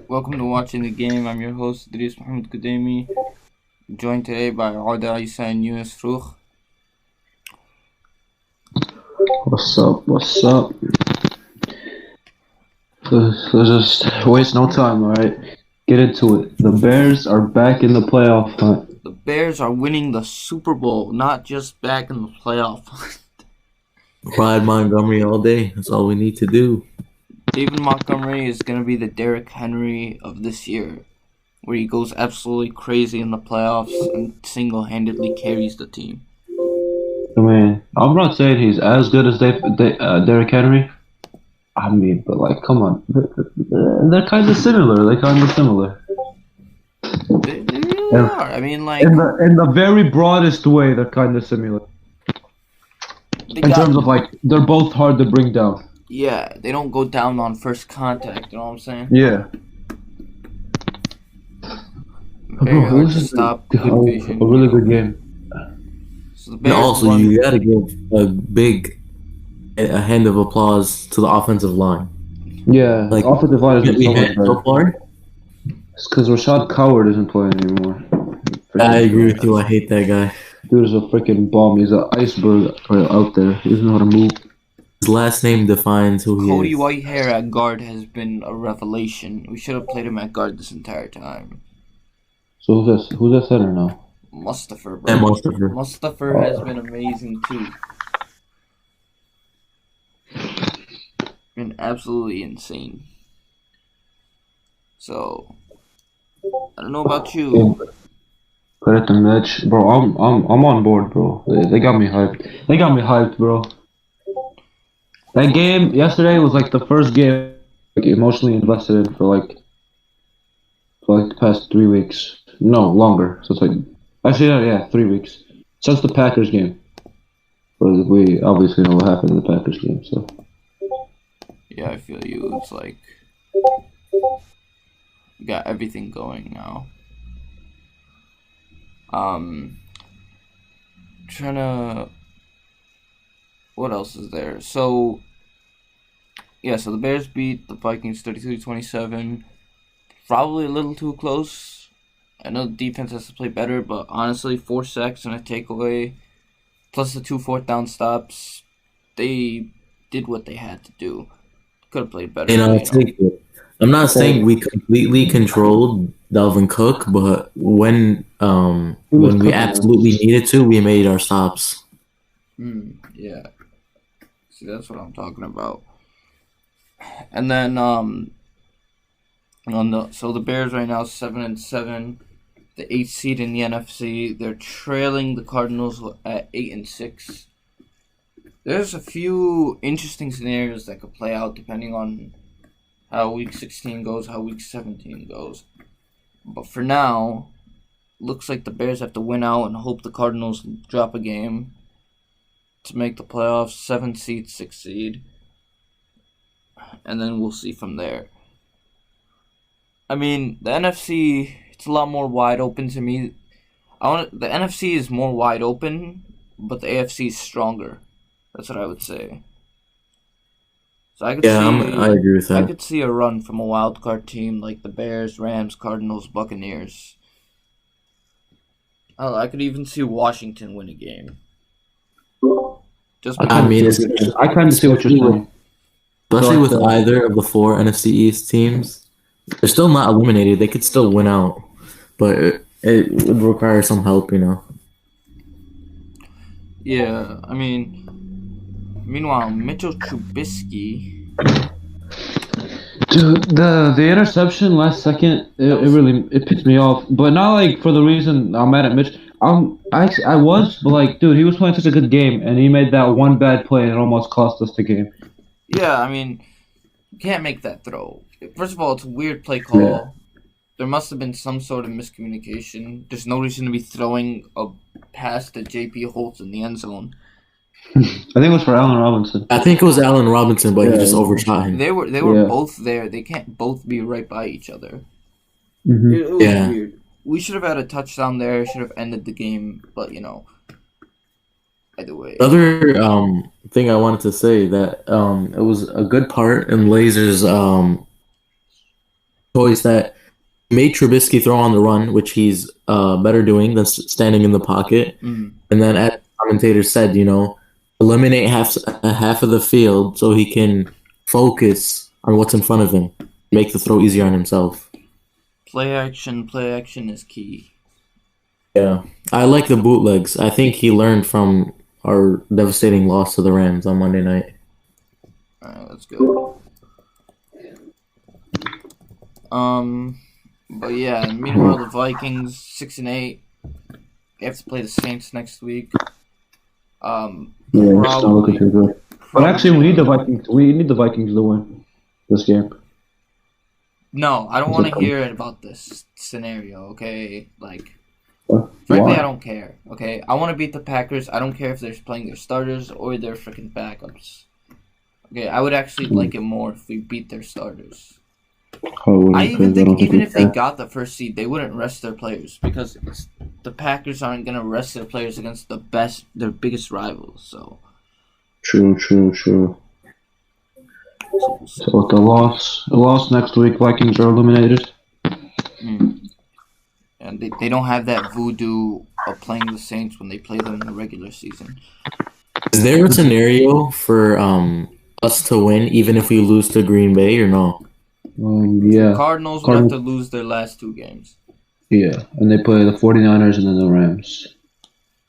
Welcome to Watching the Game. I'm your host, Idrees, joined today by Odeh, and Yunis. What's up? What's up? Let's just waste no time, alright? Get into it. The Bears are back in the playoff hunt. The Bears are winning the Super Bowl, not just back in the playoff hunt. Ride Montgomery all day. That's all we need to do. David Montgomery is going to be the Derrick Henry of this year, where he goes absolutely crazy in the playoffs and single-handedly carries the team. I mean, I'm not saying he's as good as Derrick Henry. I mean, but like, come on. They're kind of similar. They really are. I mean, like... In the very broadest way, they're kind of similar. In terms of, like, they're both hard to bring down. Yeah, they don't go down on first contact, you know what I'm saying? Yeah. Very hard to stop. A really good game. So the And Bears also, won. you gotta give a hand of applause to the offensive line. Yeah, Like, offensive line has been so much better. so far. It's because Rashad Coward isn't playing anymore. I agree with you. I hate that guy. Dude is a freaking bomb. He's an iceberg out there. He doesn't know how to move. His last name defines who he Cody is. Whitehair at guard has been a revelation. We should have played him at guard this entire time. So who's that center now? Mustafa, bro. And Mustafa. Mustafa has been amazing too. Been absolutely insane. So I don't know about you. Put at the match, bro. I'm on board, bro. They got me hyped. They got me hyped, bro. That game yesterday was like the first game like emotionally invested in for like the past 3 weeks. No, longer. So it's like actually yeah, 3 weeks since the Packers game. But we obviously know what happened in the Packers game. So Yeah, I feel you. It's like we got everything going now. Trying to. What else is there? So the Bears beat the Vikings 33-27. Probably a little too close. I know the defense has to play better, but honestly, 4 sacks and a takeaway, plus the 2 fourth down stops, they did what they had to do. Could have played better. I'm not saying we completely controlled Dalvin Cook, but when we absolutely needed to, we made our stops. Yeah. See, that's what I'm talking about. And then so the Bears right now 7-7, the 8th seed in the NFC. They're trailing the Cardinals at 8-6. There's a few interesting scenarios that could play out depending on how Week 16 goes, how Week 17 goes. But for now, looks like the Bears have to win out and hope the Cardinals drop a game to make the playoffs. 7th seed, 6th seed. And then we'll see from there. I mean, the NFC, it's a lot more wide open to me. The NFC is more wide open, but the AFC is stronger. That's what I would say. So I agree with that. I could see a run from a wild card team like the Bears, Rams, Cardinals, Buccaneers. I could even see Washington win a game. I kind of see what you're saying. Especially with either of the 4 NFC East teams, they're still not eliminated. They could still win out, but it would require some help, you know. Yeah, I mean, meanwhile, Mitchell Trubisky Dude, the interception last second, it really it pissed me off. But not like for the reason I'm mad at Mitch. I was, but like, dude, he was playing such a good game, and he made that one bad play, and it almost cost us the game. Yeah, I mean, you can't make that throw. First of all, it's a weird play call. Yeah. There must have been some sort of miscommunication. There's no reason to be throwing a pass that JP holds in the end zone. I think it was for Allen Robinson. I think it was Allen Robinson, but he just overshot him. They were Yeah. both there. They can't both be right by each other. Mm-hmm. It was Yeah. weird. We should have had a touchdown there. Should have ended the game, but either way. Other thing I wanted to say that it was a good part in Laser's choice that made Trubisky throw on the run, which he's better doing than standing in the pocket. Mm. And then, as the commentator said, eliminate half of the field so he can focus on what's in front of him, make the throw easier on himself. Play action is key. Yeah, I like the bootlegs. I think he learned from our devastating loss to the Rams on Monday night. All right, let's go. But yeah, meanwhile the Vikings 6-8. They have to play the Saints next week. Yeah, it's not looking too good. But actually, we need the Vikings. We need the Vikings to win this game. No, I don't want to hear about this scenario. Okay, frankly, Why? I don't care. Okay, I want to beat the Packers. I don't care if they're playing their starters or their freaking backups. Okay, I would actually like it more if we beat their starters. I even think even if they got the first seed, they wouldn't rest their players because the Packers aren't gonna rest their players against their biggest rivals. So True. So with the loss next week, Vikings are eliminated. And they don't have that voodoo of playing the Saints when they play them in the regular season. Is there a scenario for us to win even if we lose to Green Bay or no? Yeah. Cardinals would have to lose their last two games. Yeah, and they play the 49ers and then the Rams.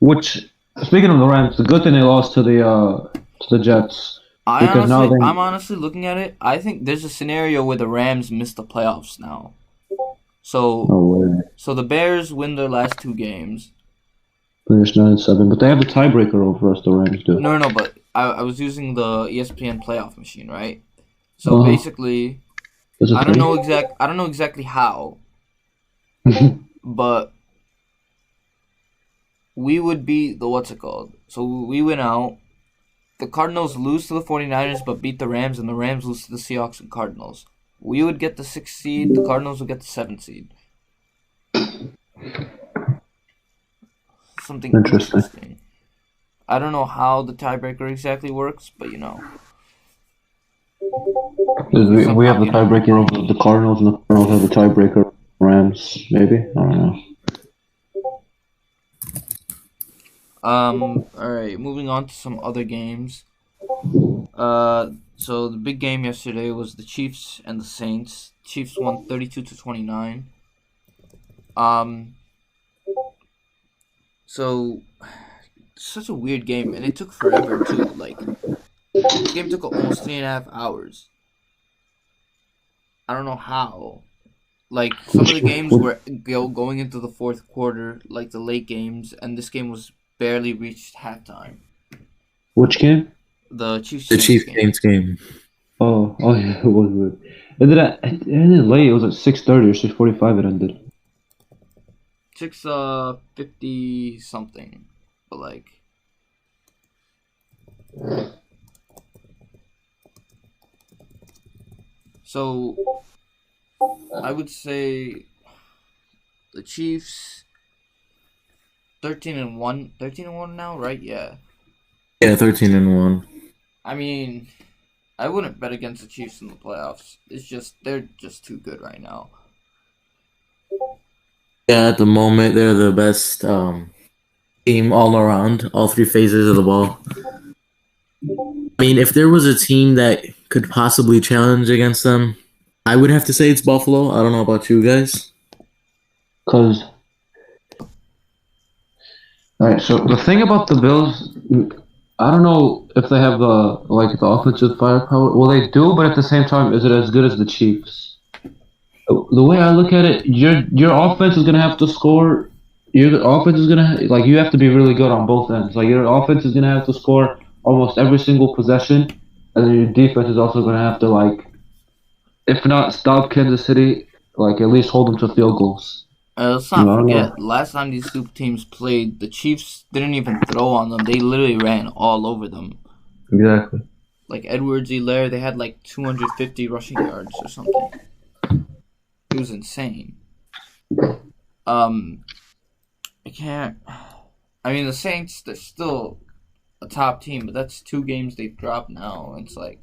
Which, speaking of the Rams, the good thing they lost to the Jets. I'm honestly looking at it. I think there's a scenario where the Rams miss the playoffs now. So the Bears win their last two games. There's 9-7, but they have the tiebreaker over us. The Rams do. No, but I was using the ESPN playoff machine, right? So basically, I don't know exactly how, but we would be So we win out. The Cardinals lose to the 49ers but beat the Rams, and the Rams lose to the Seahawks and Cardinals. We would get the 6th seed, the Cardinals would get the 7th seed. Something interesting. I don't know how the tiebreaker exactly works, but We have the tiebreaker over the Cardinals, and the Cardinals have the tiebreaker over the Rams, maybe? I don't know. Alright, moving on to some other games. So the big game yesterday was the Chiefs and the Saints. Chiefs won 32-29. So such a weird game, and it took forever too. This game took almost 3.5 hours. I don't know how. Some of the games were going into the fourth quarter, like the late games, and this game was barely reached halftime. Which game? The Chiefs Saints game. Oh yeah, it was weird. It ended late. It was at 6:30 or 6:45. It ended. 6:50 something, but so I would say the Chiefs 13-1 now, right? Yeah. Yeah, 13-1. I mean, I wouldn't bet against the Chiefs in the playoffs. They're just too good right now. Yeah, at the moment they're the best team all around, all three phases of the ball. I mean, if there was a team that could possibly challenge against them, I would have to say it's Buffalo. I don't know about you guys. Alright, so the thing about the Bills, I don't know if they have the offensive firepower. Well, they do, but at the same time, is it as good as the Chiefs? The way I look at it, your offense is gonna have to score. Your offense is gonna like you have to be really good on both ends. Like your offense is gonna have to score almost every single possession, and then your defense is also gonna have to like, if not stop Kansas City, like at least hold them to field goals. Let's You know, not I don't know. forget, last time these two teams played, the Chiefs didn't even throw on them. They literally ran all over them. Exactly. Like Edwards, Hilaire, they had like 250 rushing yards or something. It was insane. I can't. I mean, the Saints, they're still a top team, but that's 2 games they've dropped now. It's like,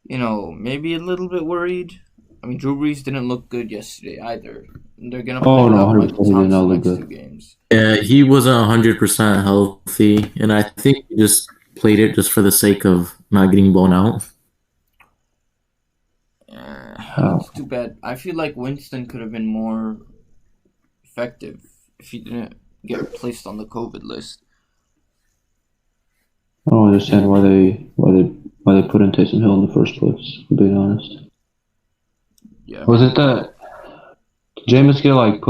maybe a little bit worried. I mean, Drew Brees didn't look good yesterday either. They're gonna play Oh no, without 100% Michael he did not Thompson look next good. 2 games. Yeah, he wasn't 100% healthy, and I think he just played it just for the sake of not getting blown out. It's too bad. I feel like Winston could have been more effective if he didn't get placed on the COVID list. I don't understand why they put in Taysom Hill in the first place. To be honest, Yeah. was it that Jameis get like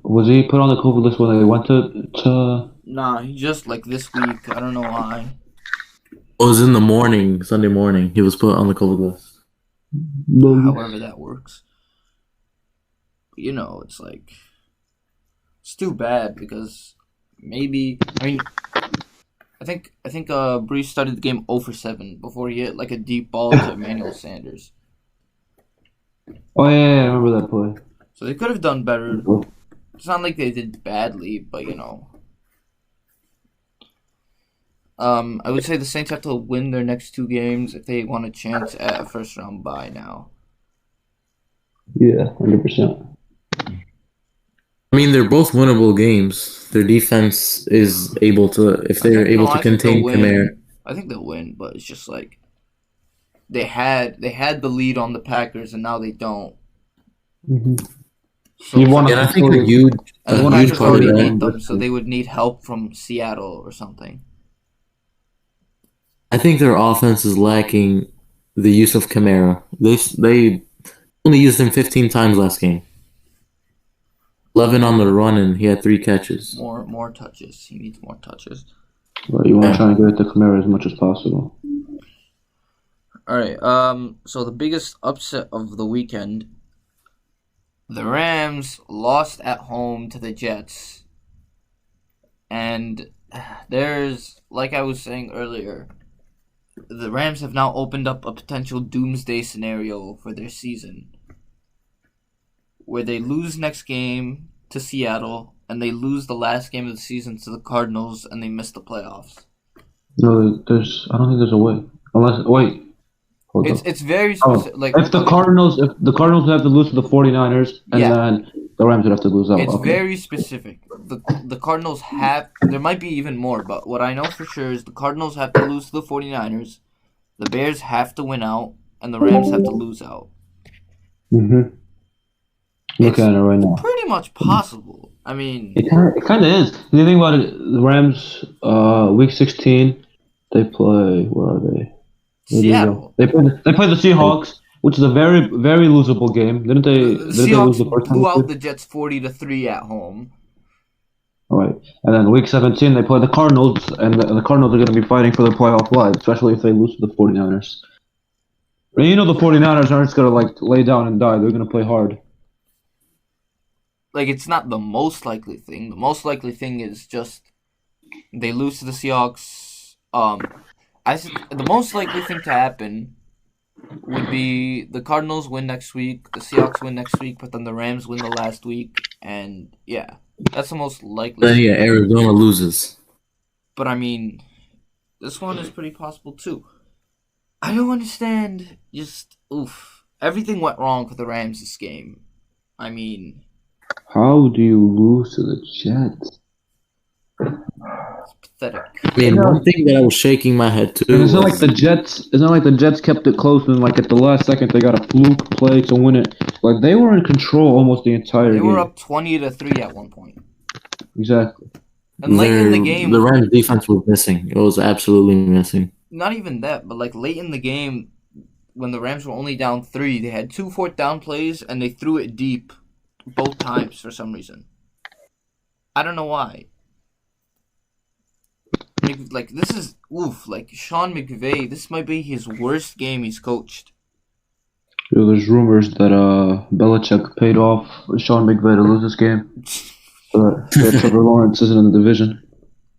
was he put on the COVID list when they went to? Nah, he just like this week. I don't know why. It was in the morning, Sunday morning. He was put on the COVID list. However that works. But, it's like it's too bad because maybe I think Brees started the game 0 for 7 before he hit like a deep ball to Emmanuel Sanders. Oh yeah, I remember that play. So they could have done better. It's not like they did badly, but I would say the Saints have to win their next 2 games if they want a chance at a first round bye now. Yeah, 100%. I mean, they're both winnable games. Their defense is able to, if they're able to contain Kamara. I think they'll win, but it's just like they had the lead on the Packers and now they don't. Mm-hmm. So I think a huge Packers part of already that. beat them, so they would need help from Seattle or something. I think their offense is lacking the use of Kamara. They only used him 15 times last game. 11 on the run, and he had 3 catches. More touches. He needs more touches. Right, you want to try and get it to Kamara as much as possible. All right. So the biggest upset of the weekend, the Rams lost at home to the Jets, and there's, like I was saying earlier, the Rams have now opened up a potential doomsday scenario for their season, where they lose next game to Seattle, and they lose the last game of the season to the Cardinals, and they miss the playoffs. No, I don't think there's a way. Unless, wait. It's very specific. If the Cardinals have to lose to the 49ers, and then the Rams would have to lose out. It's very specific. The Cardinals have, there might be even more, but what I know for sure is the Cardinals have to lose to the 49ers, the Bears have to win out, and the Rams have to lose out. Mm-hmm. Look at it right now. Pretty much possible. I mean, it kind of is. If you think about it, the Rams, week 16, they play. Where are they? Seattle. They play the Seahawks, which is a very, very losable game. Didn't they? The Seahawks blew out the Jets 40-3 at home. All right, and then week 17 they play the Cardinals, and the Cardinals are going to be fighting for their playoff life, especially if they lose to the 49ers. And the 49ers aren't just going to like lay down and die. They're going to play hard. Like, it's not the most likely thing. The most likely thing is just they lose to the Seahawks. The most likely thing to happen would be the Cardinals win next week, the Seahawks win next week, but then the Rams win the last week, and yeah, that's the most likely. Then Arizona loses. But I mean, this one is pretty possible too. I don't understand. Everything went wrong for the Rams this game. I mean, how do you lose to the Jets? It's pathetic. I mean, one thing that I was shaking my head to. It's not like the Jets kept it close and like at the last second they got a fluke play to win it. Like they were in control almost the entire game. They were up 20-3 at one point. Exactly. And late in the game, the Rams defense was missing. It was absolutely missing. not even that, but like late in the game, when the Rams were only down 3, they had 2 fourth down plays and they threw it deep both times for some reason. I don't know why. Like, this is, like, Sean McVay, this might be his worst game he's coached. Yo, there's rumors that Belichick paid off Sean McVay to lose this game. But Trevor Lawrence isn't in the division.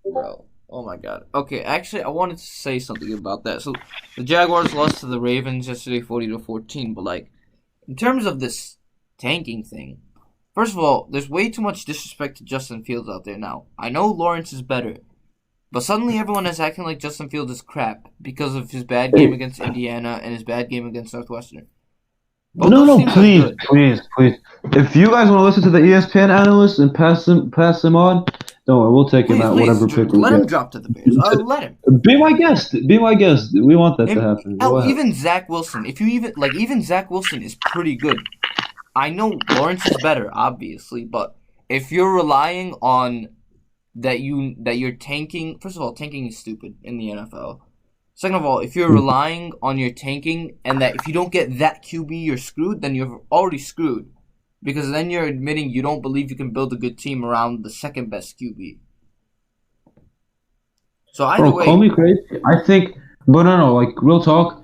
Bro, oh my god. Okay, actually, I wanted to say something about that. So, the Jaguars lost to the Ravens yesterday 40-14, but, like, in terms of this tanking thing, first of all, there's way too much disrespect to Justin Fields out there now. I know Lawrence is better, but suddenly everyone is acting like Justin Fields is crap because of his bad game against Indiana and his bad game against Northwestern. No, please. If you guys want to listen to the ESPN analysts and pass them on, don't worry, we'll take him at whatever pick we let get. him drop to the Bears. Let him. Be my guest. We want that to happen. Even Zach Wilson. Even Zach Wilson is pretty good. I know Lawrence is better, obviously, but if you're relying on that you're tanking, first of all, tanking is stupid in the NFL. Second of all, if you're relying on your tanking and that if you don't get that QB, you're screwed, then you're already screwed. Because then you're admitting you don't believe you can build a good team around the second best QB. So either way, call me crazy. I think, but no, like real talk.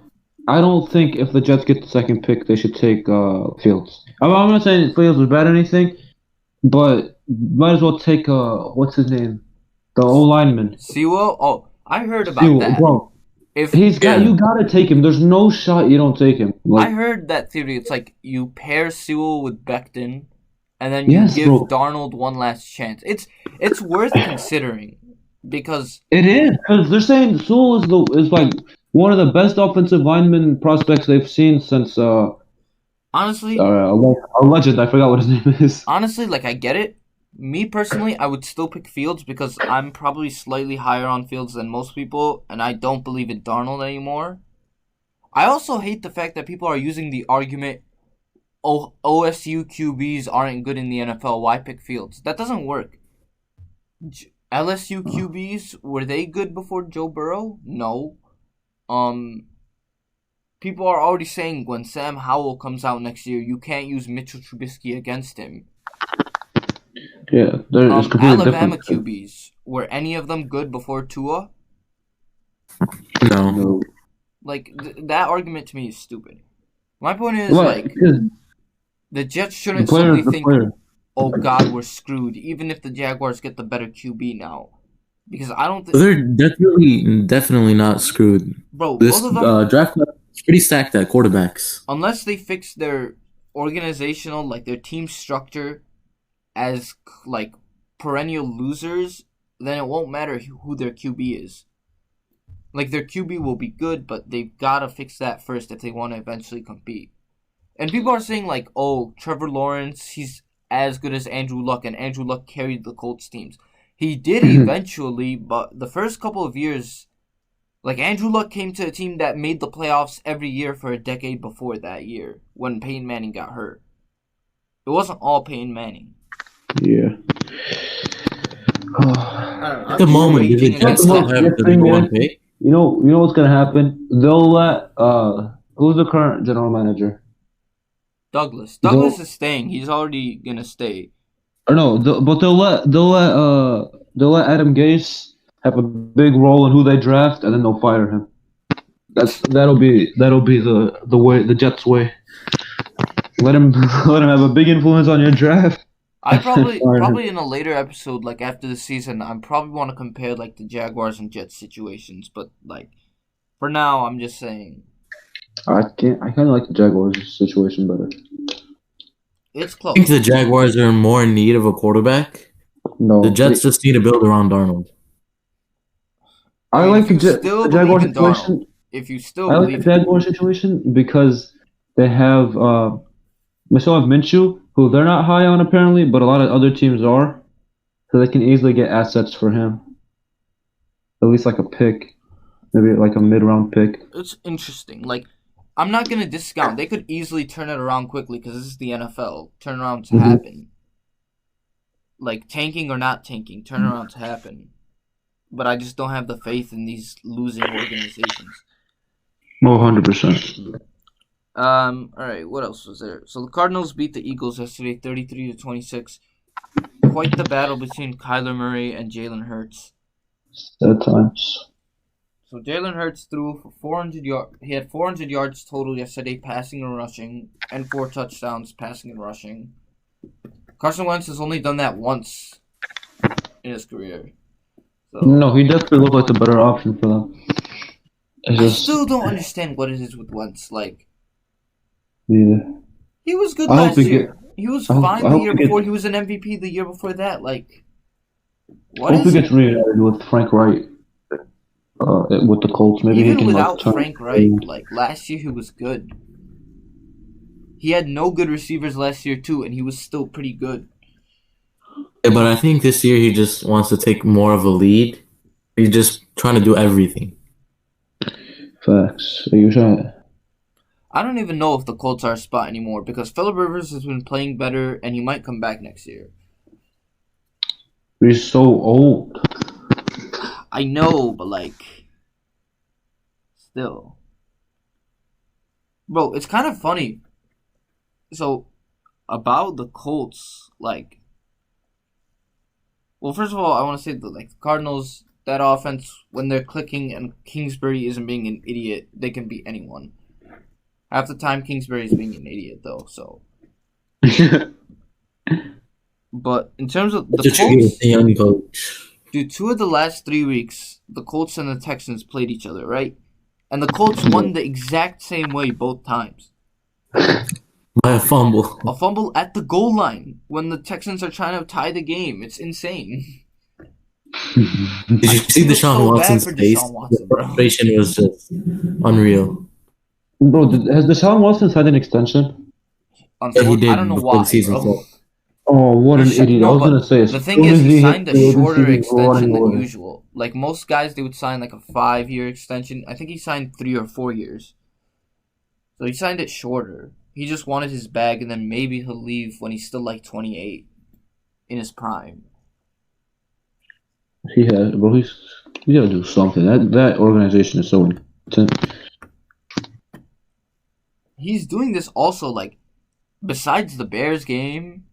I don't think if the Jets get the second pick, they should take Fields. I'm not saying Fields was bad or anything, but might as well take what's his name, the O lineman. Sewell. Oh, I heard about that. Bro. You gotta take him. There's no shot you don't take him. I heard that theory. It's like you pair Sewell with Becton, and then you give Darnold one last chance. It's worth considering because it is because they're saying Sewell is like one of the best offensive lineman prospects they've seen since honestly a legend. I forgot what his name is. Honestly, like I get it. Me personally, I would still pick Fields because I'm probably slightly higher on Fields than most people, and I don't believe in Darnold anymore. I also hate the fact that people are using the argument, OSU QBs aren't good in the NFL, why pick Fields? That doesn't work. LSU QBs, were they good before Joe Burrow? No. People are already saying when Sam Howell comes out next year, you can't use Mitchell Trubisky against him. Yeah, it's completely Alabama different. QBs, were any of them good before Tua? No. Like, that argument to me is stupid. My point is, the Jets shouldn't suddenly think, oh God, we're screwed, even if the Jaguars get the better QB now. Because I don't think... They're definitely not screwed. Bro, this both of them... draft class is pretty stacked at quarterbacks. Unless they fix their organizational, like their team structure as like perennial losers, then it won't matter who their QB is. Like their QB will be good, but they've got to fix that first if they want to eventually compete. And people are saying like, oh, Trevor Lawrence, he's as good as Andrew Luck, and Andrew Luck carried the Colts teams. He did eventually, but the first couple of years, like Andrew Luck came to a team that made the playoffs every year for a decade before that year when Peyton Manning got hurt. It wasn't all Peyton Manning. Yeah. At the moment, the Jets still have the number one pick. You know what's gonna happen? They'll let who's the current general manager? Douglas. Douglas is staying. He's already gonna stay. Or no, but they'll let Adam Gase have a big role in who they draft, and then they'll fire him. That'll be the way, the Jets' way. Let him have a big influence on your draft. I probably in a later episode, like after the season, I probably want to compare like the Jaguars and Jets situations. But like for now, I'm just saying. I kind of like the Jaguars situation better. It's close. I think the Jaguars are more in need of a quarterback. No, the Jets just need to build around Darnold. I like the Jaguars situation. If you still believe the Jaguars situation because they have Minshew, who they're not high on apparently, but a lot of other teams are, so they can easily get assets for him. At least like a pick, maybe like a mid-round pick. It's interesting. Like, I'm not gonna discount. They could easily turn it around quickly because this is the NFL. Turnarounds happen. like tanking or not tanking, turnarounds happen. But I just don't have the faith in these losing organizations. 100%. All right, what else was there? So the Cardinals beat the Eagles yesterday, 33-26. Quite the battle between Kyler Murray and Jalen Hurts. At times. So Jalen Hurts threw for 400 yards. He had 400 yards total yesterday, passing and rushing, and 4 touchdowns, passing and rushing. Carson Wentz has only done that once in his career. So, No, he definitely looked like the better option for them. I still don't understand what it is with Wentz. Like, Yeah. he was good I hope last he year. He was I hope- fine I the hope year he gets- before. He was an MVP the year before that. Like, what Hope he is gets it? reunited with Frank Wright. With the Colts, maybe he Even can without turn. Frank Wright, like last year he was good. He had no good receivers last year too, and he was still pretty good. Yeah, but I think this year he just wants to take more of a lead. He's just trying to do everything. Facts. Are you trying? I don't even know if the Colts are a spot anymore because Phillip Rivers has been playing better, and he might come back next year. He's so old. I know, but like, still, bro, it's kind of funny. So, about the Colts, like, well, first of all, I want to say that like the Cardinals, that offense, when they're clicking and Kingsbury isn't being an idiot, they can beat anyone. Half the time, Kingsbury's being an idiot though. So, but in terms of the That's what you get Colts, with the young coach. dude, 2 of the last 3 weeks, the Colts and the Texans played each other, right? And the Colts won the exact same way both times. By a fumble. A fumble at the goal line when the Texans are trying to tie the game. It's insane. Did you see feel Deshaun so bad Watson's for face? Deshaun Watson, The bro. frustration was just unreal. Bro, has Deshaun Watson signed an extension? Yeah, he did I don't know before the why, season bro. started. Oh, what an idiot! I was but gonna say. As the thing soon is, as he hit signed a the open shorter season, extension running than away. usual. Like most guys, they would sign like a 5-year extension. I think he signed 3 or 4 years. So he signed it shorter. He just wanted his bag, and then maybe he'll leave when he's still like 28 in his prime. He has, bro. He gotta do something. That organization is so intense. He's doing this also, like, besides the Bears game,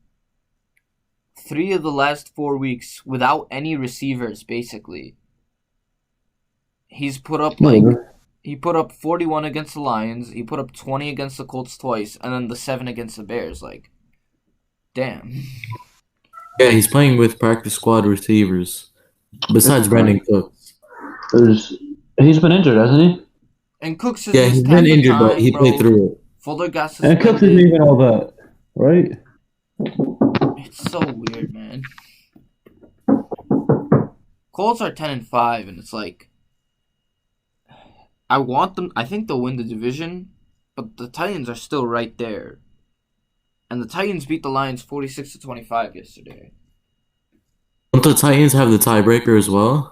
3 of the last 4 weeks without any receivers, basically. He's put up, like, he put up 41 against the Lions, he put up 20 against the Colts twice, and then the 7 against the Bears, like, damn. Yeah, he's playing with practice squad receivers. Besides Brandon Cooks. He's been injured, hasn't he? And Cooks has Yeah, he's been injured, but he played through it. Fuller got And suspended. Cooks isn't even all that, right? It's so weird, man. Colts are 10-5, and it's like, I want them. I think they'll win the division, but the Titans are still right there. And the Titans beat the Lions 46-25 yesterday. Don't the Titans have the tiebreaker as well?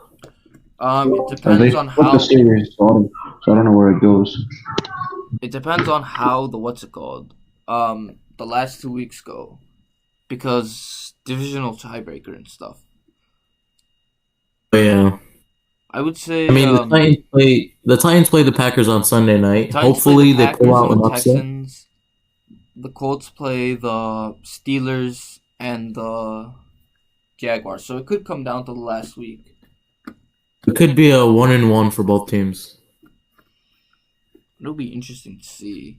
It depends on the how. series started, so I don't know where it goes. It depends on how the the last 2 weeks go, because divisional tiebreaker and stuff. But yeah. I would say. I mean, the Titans play the Packers on Sunday night. Titans Hopefully, play the they pull Packers out and an the upset. Texans. The Colts play the Steelers and the Jaguars, so it could come down to the last week. It could be a 1-1 for both teams. It'll be interesting to see.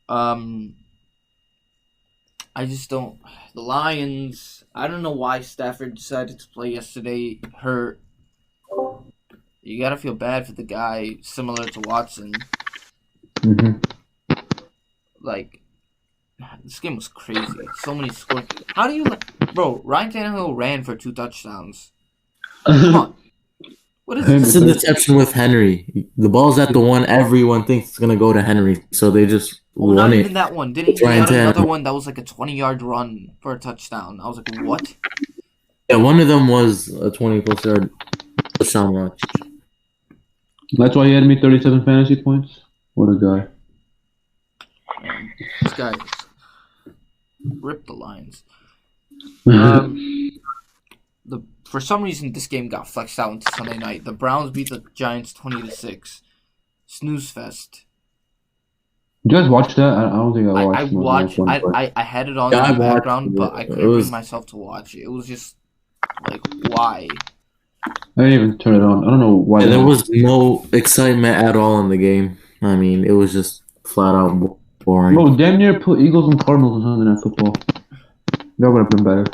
I just don't. The Lions. I don't know why Stafford decided to play yesterday. Hurt. You gotta feel bad for the guy, similar to Watson. Mm-hmm. Like, this game was crazy. So many scores. How do you bro? Ryan Tannehill ran for 2 touchdowns. Come on. What is It's this? a deception with Henry. The ball's at the one everyone thinks it's gonna go to Henry, so they just Well, not run even it. that one. Didn't he Ryan had another Tannehill. one that was like a 20-yard run for a touchdown? I was like, what? Yeah, one of them was a 20+ yard touchdown run. That's why he had me 37 fantasy points. What a guy. This guy ripped the Lions. For some reason, this game got flexed out into Sunday night. The Browns beat the Giants 20-6. Snooze fest. Did you guys watch that? I don't think I watched. I had it on Yeah, in I the watched background, it. but I It couldn't was- bring myself to watch it. It was just like, why? I didn't even turn it on. I don't know why. And there was no excitement at all in the game. I mean, it was just flat out boring. Bro, damn near put Eagles and Cardinals on Sunday Night Football. That would have been better.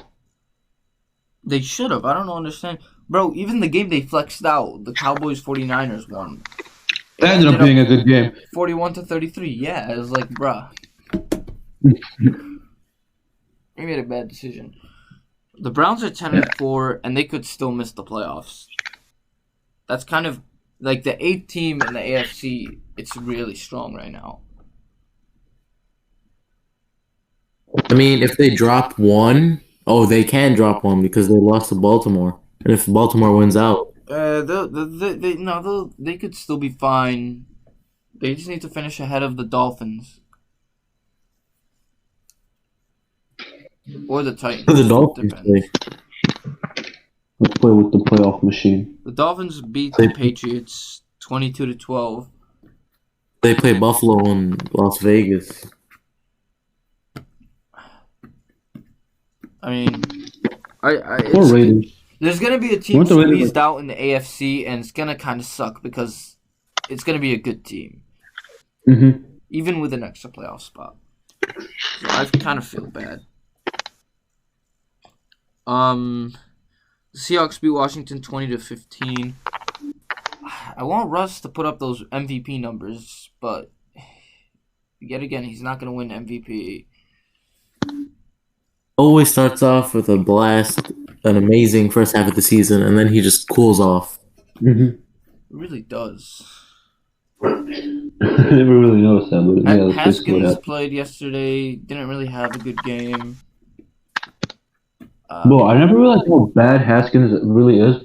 They should have. I don't understand. Bro, even the game they flexed out, the Cowboys 49ers won. That ended up being a good game. 41-33. Yeah, it was like, bruh. They made a bad decision. The Browns are 10-4, and they could still miss the playoffs. That's kind of like the 8th team in the AFC. It's really strong right now. I mean, if they drop one, they can drop one because they lost to Baltimore. And if Baltimore wins out, They could still be fine. They just need to finish ahead of the Dolphins or the Titans. the Dolphins Depends. Let's play with the playoff machine. The Dolphins beat the Patriots 22-12. they play Buffalo in Las Vegas. I mean, Or Raiders. there's gonna be a team Weren't the Raiders squeezed out in the AFC, and it's gonna kind of suck because it's gonna be a good team, Mm-hmm. even with an extra playoff spot. So I kind of feel bad. The Seahawks beat Washington 20-15. I want Russ to put up those MVP numbers, but yet again, he's not gonna win MVP. Always starts off with a blast, an amazing first half of the season, and then he just cools off. Mm-hmm. It really does. I never really noticed that, but yeah, that's basically what Haskins happened. played yesterday. Didn't really have a good game. Bro, I never realized how bad Haskins really is.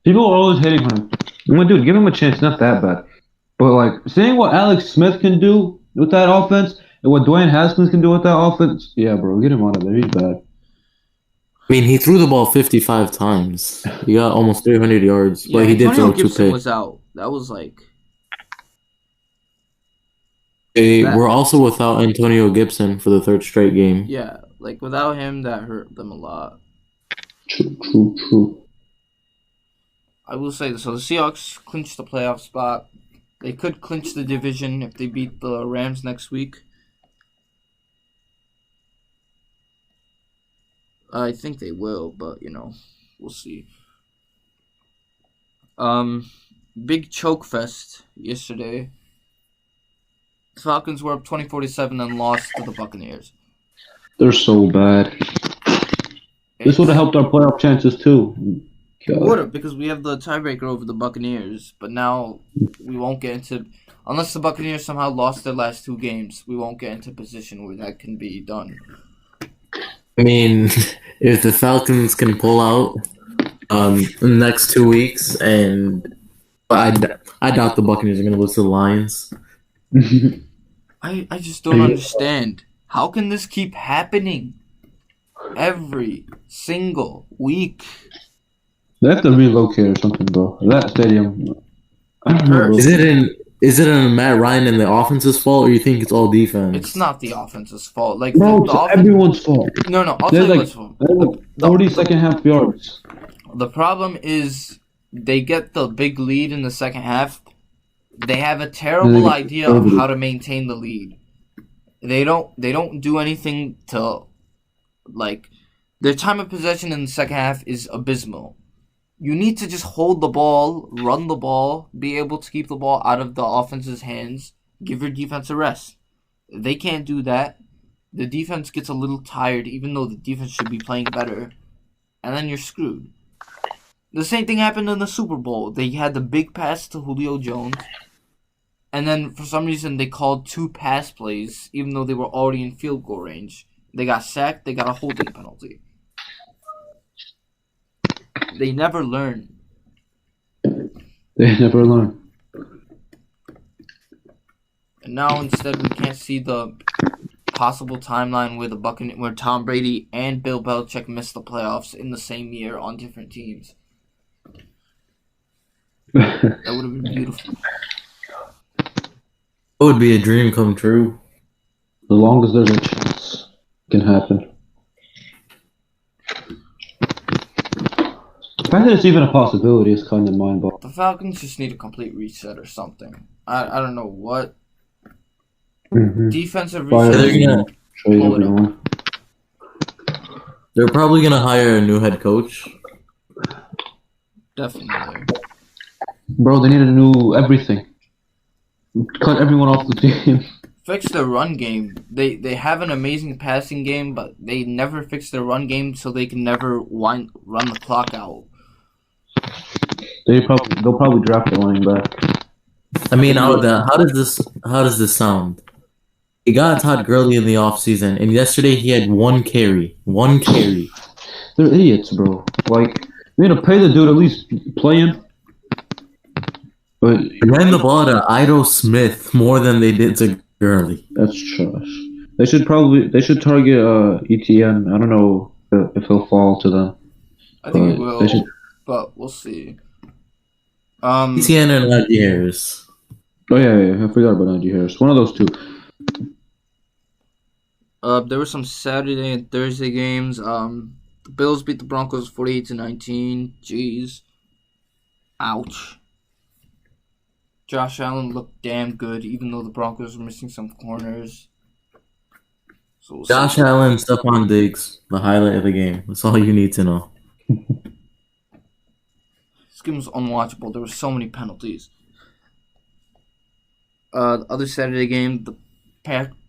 People are always hating on him. I'm like, dude, give him a chance. Not that bad. But like, seeing what Alex Smith can do with that offense and what Dwayne Haskins can do with that offense, yeah, bro, get him out of there. He's bad. I mean, he threw the ball 55 times. He got almost 300 yards, but he did Antonio throw 2 Gibson picks. was out. That was like We're also without Antonio Gibson for the 3rd straight game. like without him, that hurt them a lot. True. I will say this. So the Seahawks clinched the playoff spot. They could clinch the division if they beat the Rams next week. I think they will, but we'll see. Big choke fest yesterday. The Falcons were up 24-7 and lost to the Buccaneers. They're so bad. This would have helped our playoff chances too. Would have, because we have the tiebreaker over the Buccaneers, but now we won't get into, unless the Buccaneers somehow lost their last 2 games, we won't get into a position where that can be done. I mean, if the Falcons can pull out in the next 2 weeks, I doubt the Buccaneers are going to lose to the Lions. I just don't understand. How can this keep happening every single week? They have to relocate or something, bro. That stadium. I don't know, bro. Is it in Matt Ryan and the offense's fault, or you think it's all defense? It's not the offense's fault. Like Bro, the it's everyone's fault. No, I'll They're tell you like, what's fault. they're like 40 second half yards. The problem is they get the big lead in the second half. They have a terrible idea of how to maintain the lead. They don't do anything to, like, their time of possession in the second half is abysmal. You need to just hold the ball, run the ball, be able to keep the ball out of the offense's hands, give your defense a rest. They can't do that. The defense gets a little tired, even though the defense should be playing better, and then you're screwed. The same thing happened in the Super Bowl. They had the big pass to Julio Jones, and then for some reason they called 2 pass plays, even though they were already in field goal range. They got sacked, they got a holding penalty. They never learn. They never learn. And now instead we can't see the possible timeline where Tom Brady and Bill Belichick missed the playoffs in the same year on different teams. That would have been beautiful. It would be a dream come true. As long as there's a chance, it can happen. The fact that it's even a possibility is kind of mind-boggling. The Falcons just need a complete reset or something. I don't know what. Defensive Fire reset. They're gonna trade everyone. They're probably gonna hire a new head coach. Definitely. Bro, they need to do everything. Cut everyone off the team. Fix their run game. They have an amazing passing game, but they never fix their run game, so they can never run the clock out. They'll probably draft a running back. I mean, how does this sound? He got Todd Gurley in the offseason, and yesterday he had one carry. One carry. They're idiots, bro. Like, they need to pay the dude at least play him. But Ran the ball to Idrees Smith more than they did to Gurley. that's trash. They should target ETN. I don't know if he'll fall to them. I think it They will, should- but we'll see. ETN and Najee Harris. Oh yeah, I forgot about Najee Harris. One of those two. There were some Saturday and Thursday games. The Bills beat the Broncos 48-19. Jeez. Ouch. Josh Allen looked damn good, even though the Broncos were missing some corners. So we'll Josh see. Allen, Stephon Diggs, the highlight of the game. That's all you need to know. This game was unwatchable. There were so many penalties. The other Saturday game, the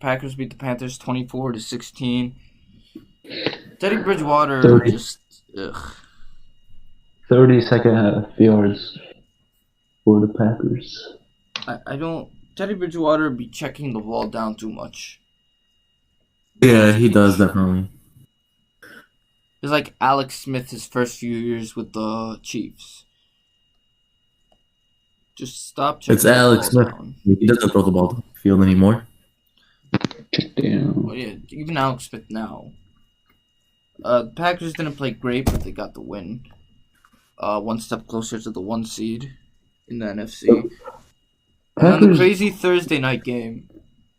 Packers beat the Panthers 24-16. Teddy Bridgewater 30. just 30-second half yards for the Packers. I don't. Teddy Bridgewater be checking the ball down too much. Yeah, he does, definitely. It's like Alex Smith his first few years with the Chiefs. Just stop checking It's the Alex ball Smith. down. He doesn't throw the ball down the field anymore. Check down. Well, yeah, even Alex Smith now. The Packers didn't play great, but they got the win. One step closer to the 1 seed in the NFC. And on the Packers- crazy Thursday night game,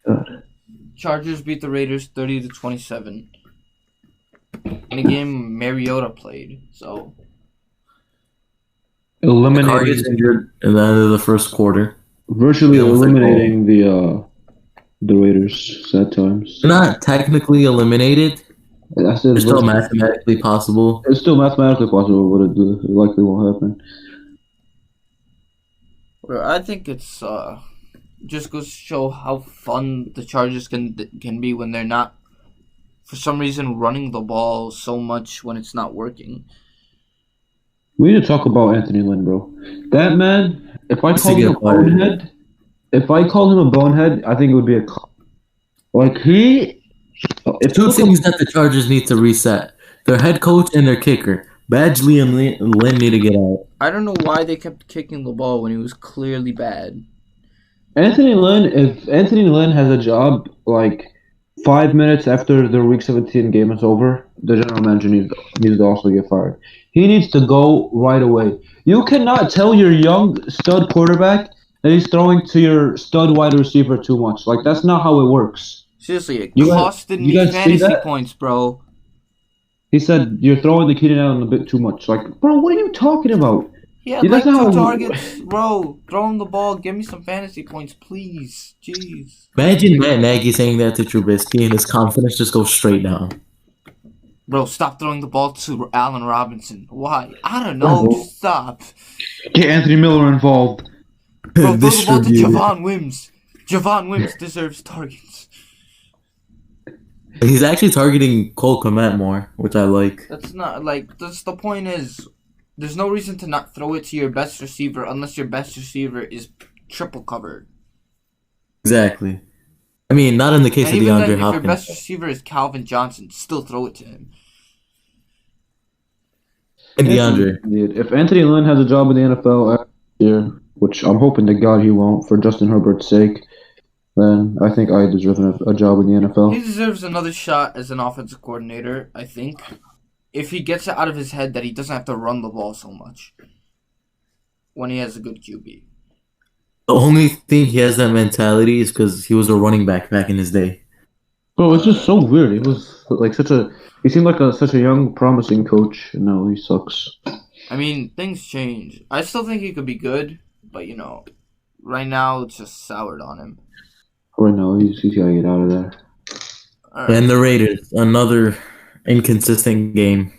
God. Chargers beat the Raiders 30-27. In a game Mariota played, so The car Eliminating, gets injured at the end of the first quarter. virtually Yeah, it's like, eliminating the Raiders. Sad times. They're not technically eliminated. I said It's still virtually- mathematically possible. It's still mathematically possible, but it likely won't happen. well, I think it's just goes to show how fun the Chargers can be when they're not, for some reason, running the ball so much when it's not working. We need to talk about Anthony Lynn, bro. That man, if I Needs to called get him a fired. bonehead, I think it would be a like he. If Two you look things that the Chargers need to reset: their head coach and their kicker. Badgley and Lynn need to get out. I don't know why they kept kicking the ball when he was clearly bad. Anthony Lynn, if Anthony Lynn has a job like 5 minutes after the Week 17 game is over, the general manager needs to also get fired. He needs to go right away. You cannot tell your young stud quarterback that he's throwing to your stud wide receiver too much. Like, that's not how it works. Seriously, it You guys- costed you me guys see fantasy that? points, bro. He said, you're throwing the Keenan Allen a bit too much. Like, bro, what are you talking about? He had You like guys know 2 how- targets, bro. Throw him the ball. Give me some fantasy points, please. Jeez. Imagine Matt Nagy saying that to Trubisky, and his confidence just goes straight down. Bro, stop throwing the ball to Allen Robinson. Why? I don't know. Just stop. Get Anthony Miller involved. Bro, throw the ball to Distribute. Javon Wims. Javon Wims deserves targets. He's actually targeting Cole Kmet more, which I like. That's not like. That's the point. Is there's no reason to not throw it to your best receiver unless your best receiver is triple covered. Exactly. I mean, not in the case And of even then, DeAndre if your Hopkins. best receiver is Calvin Johnson, still throw it to him. And DeAndre. If Anthony Lynn has a job in the NFL after this year, which I'm hoping to God he won't, for Justin Herbert's sake, then I think I deserve a job in the He NFL. deserves another shot as an offensive coordinator, I think. If he gets it out of his head that he doesn't have to run the ball so much when he has a good QB. The only thing he has that mentality is because he was a running back in his day. Bro, it's just so weird. He was like he seemed like such a young, promising coach, and now he sucks. I mean, things change. I still think he could be good, but right now it's just soured on him. Right now, he's gotta get out of there. All right. And the Raiders, another inconsistent game.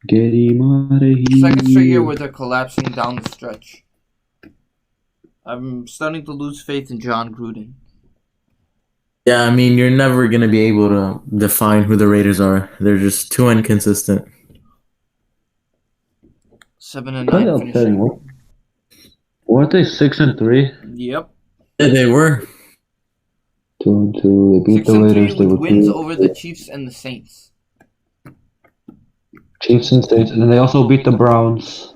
Get him out of here. Second straight year where they're collapsing down the stretch. I'm starting to lose faith in John Gruden. Yeah, I mean, you're never going to be able to define who the Raiders are. They're just too inconsistent. 7-9 Kind of upsetting. finishing. Weren't they 6-3? Yep. Yeah, they were. 2-2. They beat the 6-3 Raiders. They with were wins over the Chiefs and the Saints. Chiefs and Saints, and then they also beat the Browns.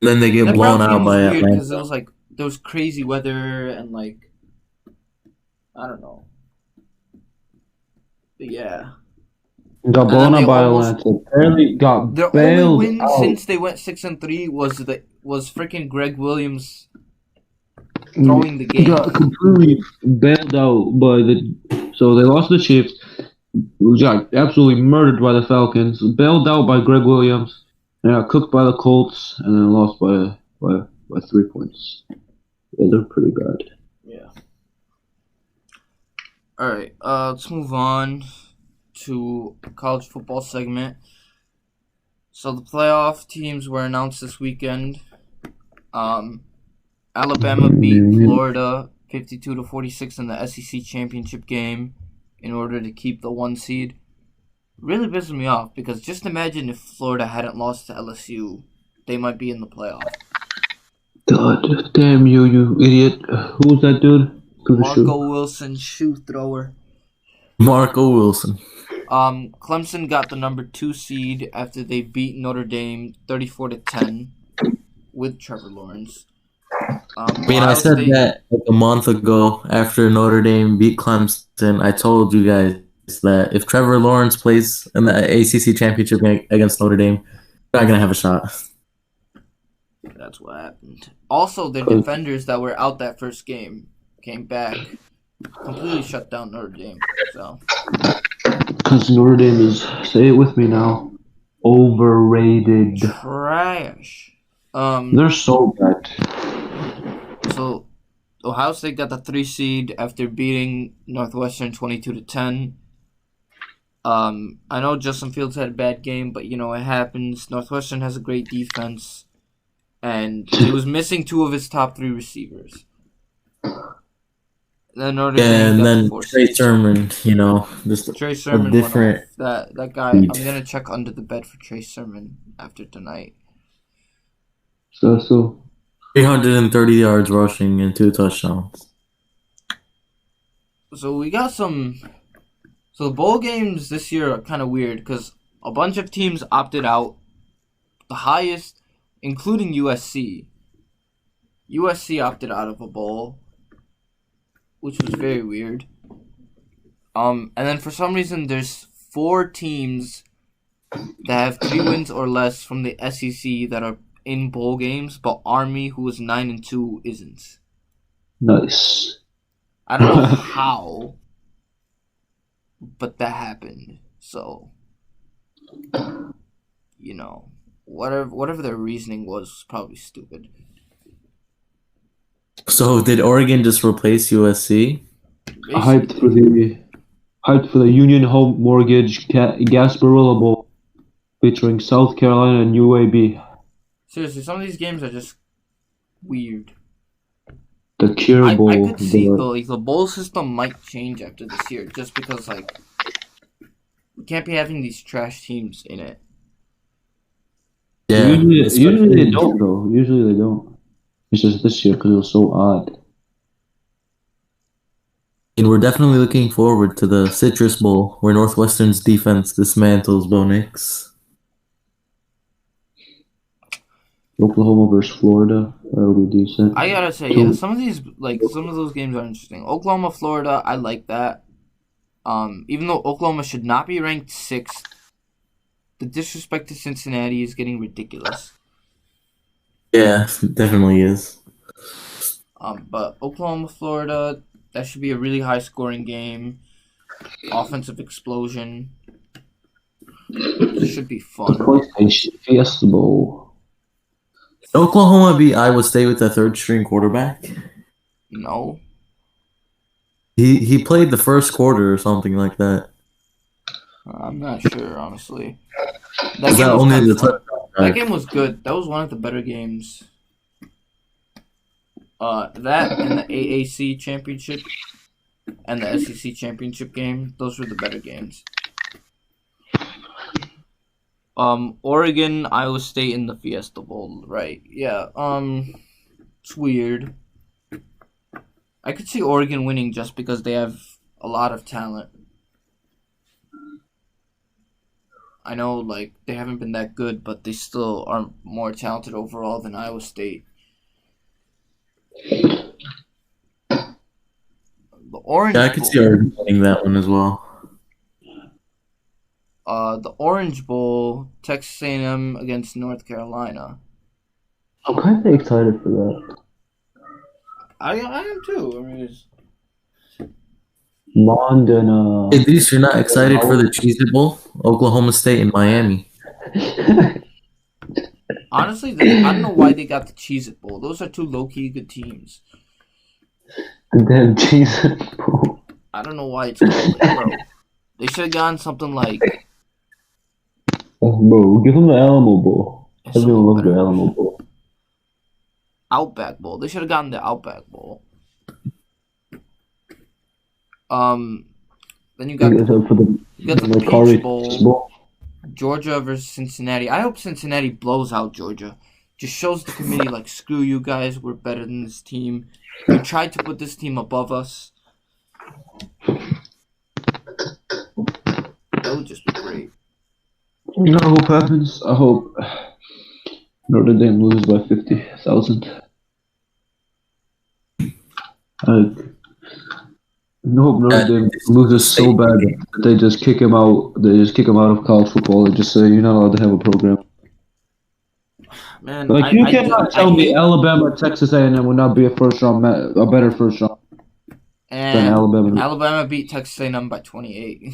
Then they get That blown Browns game out was by weird Atlanta. because it was like there was crazy weather and I don't know. But yeah. Got blown then out they by almost- Atlanta. Barely got Their bailed only win out. since they went 6-3 was freaking Greg Williams throwing the game. Got completely bailed out by so they lost to the Chiefs. Got absolutely murdered by the Falcons. Bailed out by Greg Williams. And got cooked by the Colts, and then lost by 3 points. Yeah, they're pretty bad. Yeah. All right. Let's move on to college football segment. So the playoff teams were announced this weekend. Alabama beat Florida 52-46 in the SEC championship game in order to keep the 1 seed. Really pisses me off because just imagine if Florida hadn't lost to LSU, they might be in the playoff. God damn you idiot. Who's that dude? Marco Wilson, shoe thrower. Marco Wilson. Clemson got the number 2 seed after they beat Notre Dame 34-10 with Trevor Lawrence. I mean, I said that like a month ago after Notre Dame beat Clemson. I told you guys that if Trevor Lawrence plays in the ACC championship game against Notre Dame, they're not going to have a shot. That's what happened. Also, the defenders that were out that first game came back, completely shut down Notre Dame. So, because Notre Dame is, say it with me now, overrated. Trash. They're so bad. So, Ohio State got the 3 seed after beating Northwestern 22-10. I know Justin Fields had a bad game, but it happens. Northwestern has a great defense, and he was missing 2 of his top 3 receivers. Then Notre Dame got the 4 Trey seed. Sermon, just Trey Sermon different. went off. That guy. I'm gonna check under the bed for Trey Sermon after tonight. So 330 yards rushing and 2 touchdowns. So we got some. So the bowl games this year are kind of weird because a bunch of teams opted out. The highest, including USC. USC opted out of a bowl, which was very weird. And then for some reason, there's 4 teams that have 3 wins or less from the SEC that are in bowl games, but Army, who was 9-2, isn't. nice. I don't know how, but that happened. So, whatever their reasoning was probably stupid. So did Oregon just replace USC? Hyped for the Union Home Mortgage Gasparilla Bowl featuring South Carolina and UAB. Seriously, some of these games are just weird. The Cure Bowl. I could see the bowl system might change after this year, just because we can't be having these trash teams in it. Yeah. Usually they don't though. Usually they don't. It's just this year because it was so odd. And we're definitely looking forward to the Citrus Bowl, where Northwestern's defense dismantles Bo Nix. Oklahoma versus Florida. That'll be decent. I gotta say, yeah, some of those games are interesting. Oklahoma, Florida, I like that. Even though Oklahoma should not be ranked 6th, the disrespect to Cincinnati is getting ridiculous. Yeah, definitely is. But Oklahoma, Florida, that should be a really high scoring game. Offensive explosion. It should be fun. PlayStation Fiesta Bowl. Oklahoma beat Iowa State with a third string quarterback. No. He played the first quarter or something like that. I'm not sure, honestly. That Game was good. That was one of the better games. That and the AAC championship and the SEC championship game, those were the better games. Oregon, Iowa State in the Fiesta Bowl, right? Yeah. It's weird. I could see Oregon winning just because they have a lot of talent. I know, like, they haven't been that good, but they still are more talented overall than Iowa State. The Orange I could see Oregon winning that one as well. The Orange Bowl, Texas A&M against North Carolina. I'm kind of excited for that. I am too. I mean, London. Idrees, you're not excited for the Cheez It Bowl? Oklahoma State and Miami. Honestly, I don't know why they got the Cheez It Bowl. Those are two low-key good teams. The damn Cheez It Bowl. I don't know why it's called like, bro. They should have gotten something like... Oh, bro, give them the Alamo Bowl. Everyone loves the Alamo Bowl. Outback Bowl. They should have gotten the Outback Bowl. Then you got the Peach Bowl. Georgia versus Cincinnati. I hope Cincinnati blows out Georgia. Just shows the committee, like, screw you guys, we're better than this team. We tried to put this team above us. That would just be great. You know what happens? I hope Notre Dame loses by 50,000. I hope Notre Dame loses so bad that they just kick him out. They just kick him out of college football and just say you're not allowed to have a program. Man, like you cannot tell me Alabama, Texas A&M would not be a better first round than Alabama. Alabama beat Texas A&M by 28.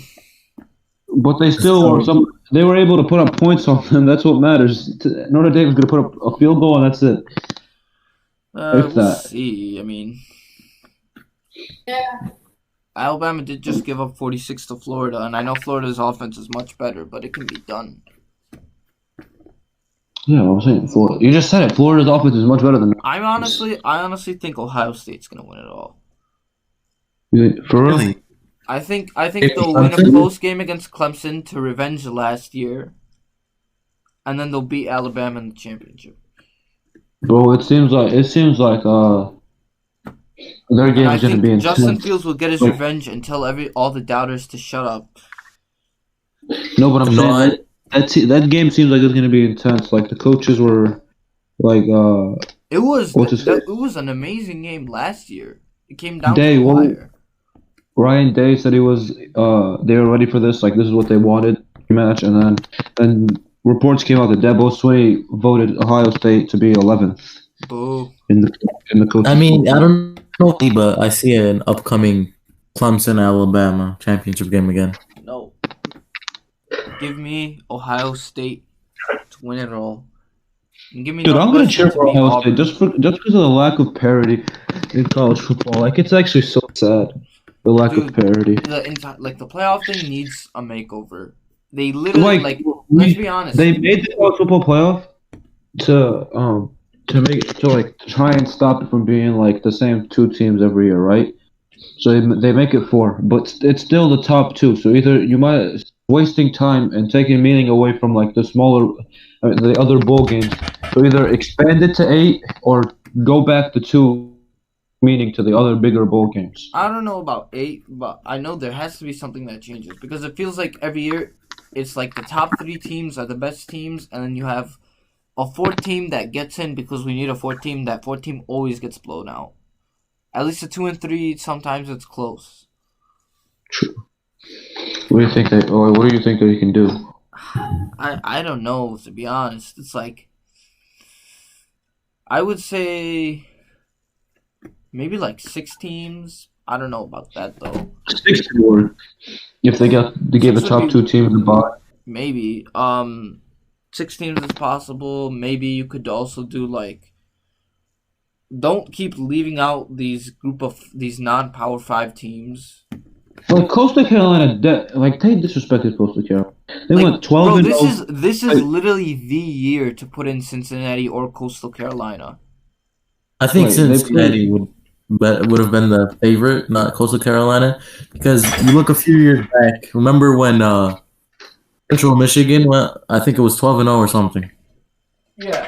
But they still were they were able to put up points on them. That's what matters. Notre Dame is going to put up a field goal and that's it. We'll see. I mean, Alabama did just give up 46 to Florida, and I know Florida's offense is much better, but it can be done. Yeah, I'm saying Florida. You just said it. Florida's offense is much better than. I honestly think Ohio State's gonna win it all. For real? I think they'll win a close game against Clemson to revenge last year, and then they'll beat Alabama in the championship. Bro, it seems like their game is gonna be intense. Justin Fields will get his revenge and tell all the doubters to shut up. No, but I'm saying that game seems like it's gonna be intense. Like the coaches were, like it was an amazing game last year. It came down to the wire. Ryan Day said they were ready for this. Like this is what they wanted match, and then reports came out that Dabo Swinney voted Ohio State to be 11th. Boo. In the coach. I mean, I don't know, but I see an upcoming Clemson Alabama championship game again. No. Give me Ohio State to win it all. And give me Dude, I'm gonna cheer for Ohio State just because of the lack of parity in college football. Like it's actually so sad. The lack of parity. The playoff thing needs a makeover. They literally let's be honest. They made the college football playoff to try and stop it from being like the same two teams every year, right? So they make it 4, but it's still the top 2. So either you might wasting time and taking meaning away from like the other bowl games. So either expand it to 8 or go back to 2. Meaning to the other bigger bowl games. I don't know about 8, but I know there has to be something that changes because it feels like every year it's like the top 3 teams are the best teams, and then you have a 4 team that gets in because we need a 4 team. That 4 team always gets blown out. At least a 2 and 3. Sometimes it's close. True. What do you think they can do? I don't know, to be honest. It's like, I would say maybe like 6 teams. I don't know about that though. 6 more. If they gave the top 2 teams the bye. Maybe 6 teams is possible. Maybe you could also do like, don't keep leaving out these non-Power 5 teams. Like Coastal Carolina, they disrespected Coastal Carolina. They Like, went 12 bro, and this is literally the year to put in Cincinnati or Coastal Carolina. I think Wait, Cincinnati would have been the favorite, not Coastal Carolina, because you look a few years back. Remember when Central Michigan went? I think it was 12-0 or something. Yeah.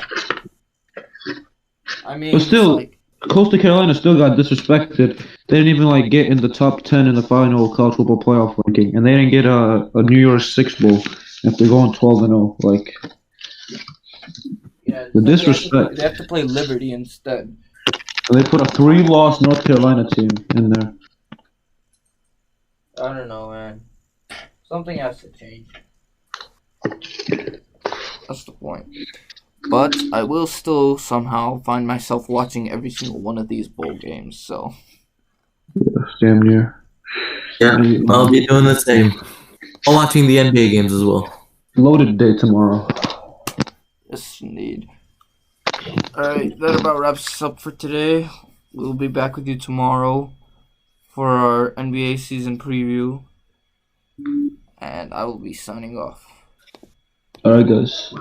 I mean, But still, it's like, Coastal Carolina still got disrespected. They didn't even get in the top 10 in the final college football playoff ranking, and they didn't get a New Year's Six bowl if they're going 12-0. yeah, The disrespect. They have to play Liberty instead. And they put a 3-loss North Carolina team in there. I don't know, man. Something has to change. That's the point. But I will still somehow find myself watching every single one of these bowl games, so. Yeah, damn near. Yeah, I'll be doing the same. I'm watching the NBA games as well. Loaded day tomorrow. Yes, indeed. Alright, that about wraps us up for today. We'll be back with you tomorrow for our NBA season preview. And I will be signing off. Alright, guys.